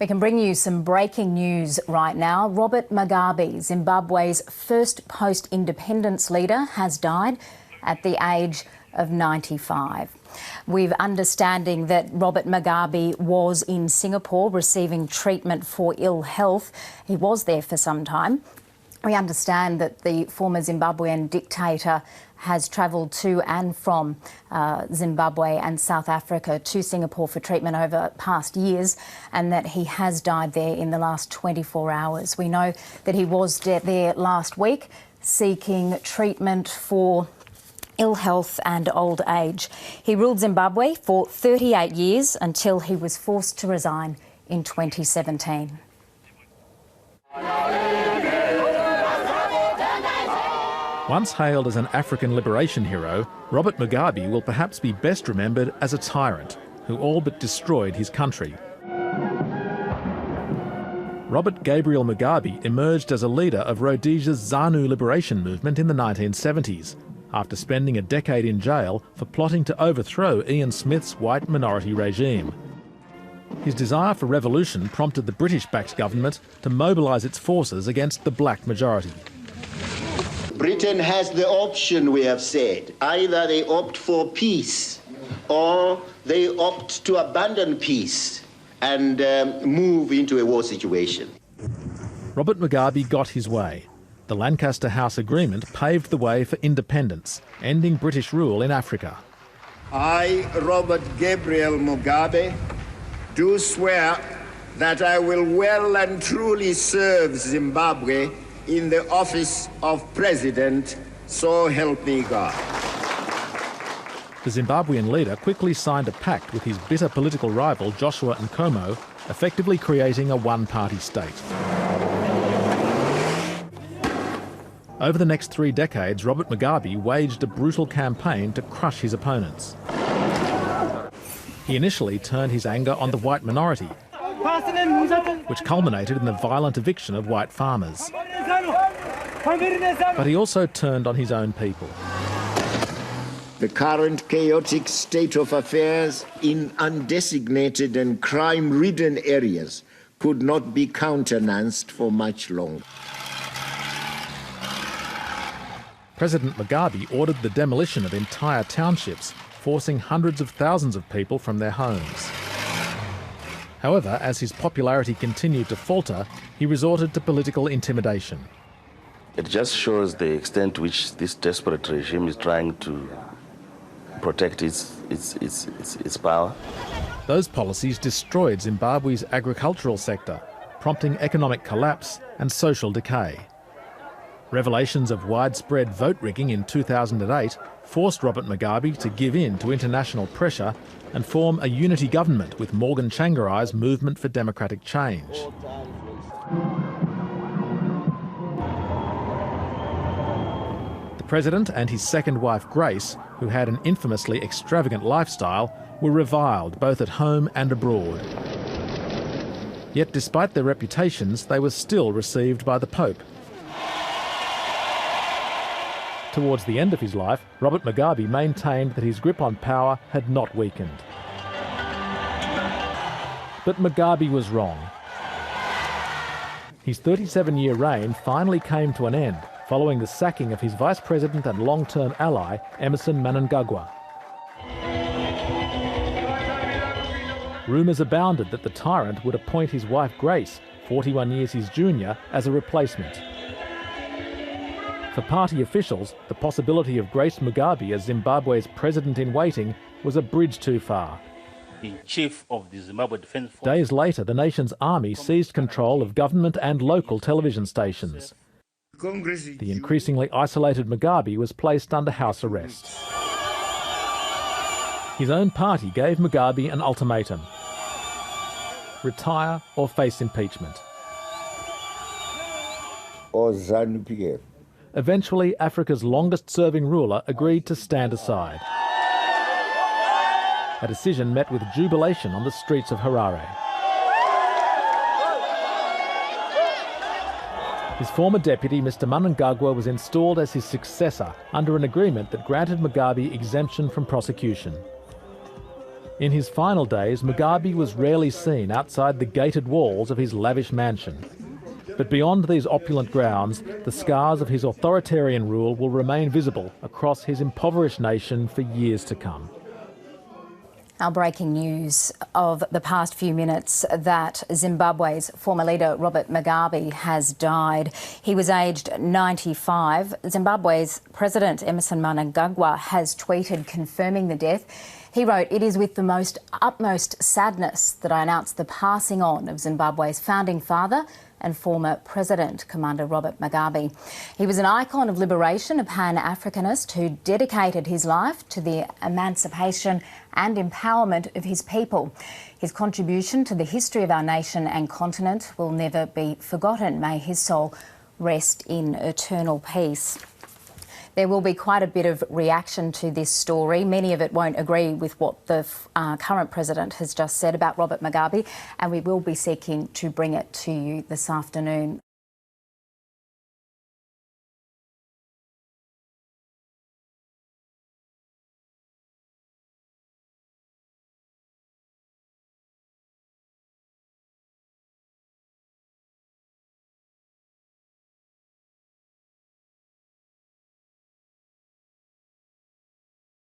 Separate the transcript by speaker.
Speaker 1: We can bring you some breaking news right now. Robert Mugabe, Zimbabwe's first post-independence leader, has died at the age of 95. We've understanding that Robert Mugabe was in Singapore receiving treatment for ill health. He was there for some time. We understand that the former Zimbabwean dictator has travelled to and from Zimbabwe and South Africa to Singapore for treatment over past years, and that he has died there in the last 24 hours. We know that he was there last week seeking treatment for ill health and old age. He ruled Zimbabwe for 38 years until he was forced to resign in 2017.
Speaker 2: Once hailed as an African liberation hero, Robert Mugabe will perhaps be best remembered as a tyrant who all but destroyed his country. Robert Gabriel Mugabe emerged as a leader of Rhodesia's ZANU liberation movement in the 1970s, after spending a decade in jail for plotting to overthrow Ian Smith's white minority regime. His desire for revolution prompted the British-backed government to mobilise its forces against the black majority.
Speaker 3: Britain has the option, we have said. Either they opt for peace or they opt to abandon peace and move into a war situation.
Speaker 2: Robert Mugabe got his way. The Lancaster House Agreement paved the way for independence, ending British rule in Africa.
Speaker 3: I, Robert Gabriel Mugabe, do swear that I will well and truly serve Zimbabwe in the office of President, so help me God.
Speaker 2: The Zimbabwean leader quickly signed a pact with his bitter political rival Joshua Nkomo, effectively creating a one-party state. Over the next 3 decades, Robert Mugabe waged a brutal campaign to crush his opponents. He initially turned his anger on the white minority, which culminated in the violent eviction of white farmers. But he also turned on his own people.
Speaker 3: The current chaotic state of affairs in undesignated and crime-ridden areas could not be countenanced for much longer.
Speaker 2: President Mugabe ordered the demolition of entire townships, forcing hundreds of thousands of people from their homes. However, as his popularity continued to falter, he resorted to political intimidation.
Speaker 4: It just shows the extent to which this desperate regime is trying to protect its power.
Speaker 2: Those policies destroyed Zimbabwe's agricultural sector, prompting economic collapse and social decay. Revelations of widespread vote rigging in 2008 forced Robert Mugabe to give in to international pressure and form a unity government with Morgan Tsvangirai's Movement for Democratic Change. The president and his second wife Grace, who had an infamously extravagant lifestyle, were reviled both at home and abroad. Yet despite their reputations, they were still received by the Pope. Towards the end of his life, Robert Mugabe maintained that his grip on power had not weakened. But Mugabe was wrong. His 37-year reign finally came to an end following the sacking of his vice president and long-term ally, Emmerson Mnangagwa. Rumours abounded that the tyrant would appoint his wife Grace, 41 years his junior, as a replacement. For party officials, the possibility of Grace Mugabe as Zimbabwe's president-in-waiting was a bridge too far.
Speaker 5: The chief of the Zimbabwe Defence Force.
Speaker 2: Days later, the nation's army seized control of government and local television stations. The increasingly isolated Mugabe was placed under house arrest. His own party gave Mugabe an ultimatum: retire or face impeachment. Eventually, Africa's longest-serving ruler agreed to stand aside. A decision met with jubilation on the streets of Harare. His former deputy, Mr. Mnangagwa, was installed as his successor under an agreement that granted Mugabe exemption from prosecution. In his final days, Mugabe was rarely seen outside the gated walls of his lavish mansion. But beyond these opulent grounds, the scars of his authoritarian rule will remain visible across his impoverished nation for years to come.
Speaker 1: Our breaking news of the past few minutes that Zimbabwe's former leader Robert Mugabe has died. He was aged 95. Zimbabwe's President Emmerson Mnangagwa has tweeted confirming the death. He wrote, "It is with the utmost sadness that I announce the passing on of Zimbabwe's founding father and former President, Commander Robert Mugabe. He was an icon of liberation, a Pan-Africanist who dedicated his life to the emancipation and empowerment of his people. His contribution to the history of our nation and continent will never be forgotten. May his soul rest in eternal peace." There will be quite a bit of reaction to this story. Many of it won't agree with what the current president has just said about Robert Mugabe, and we will be seeking to bring it to you this afternoon.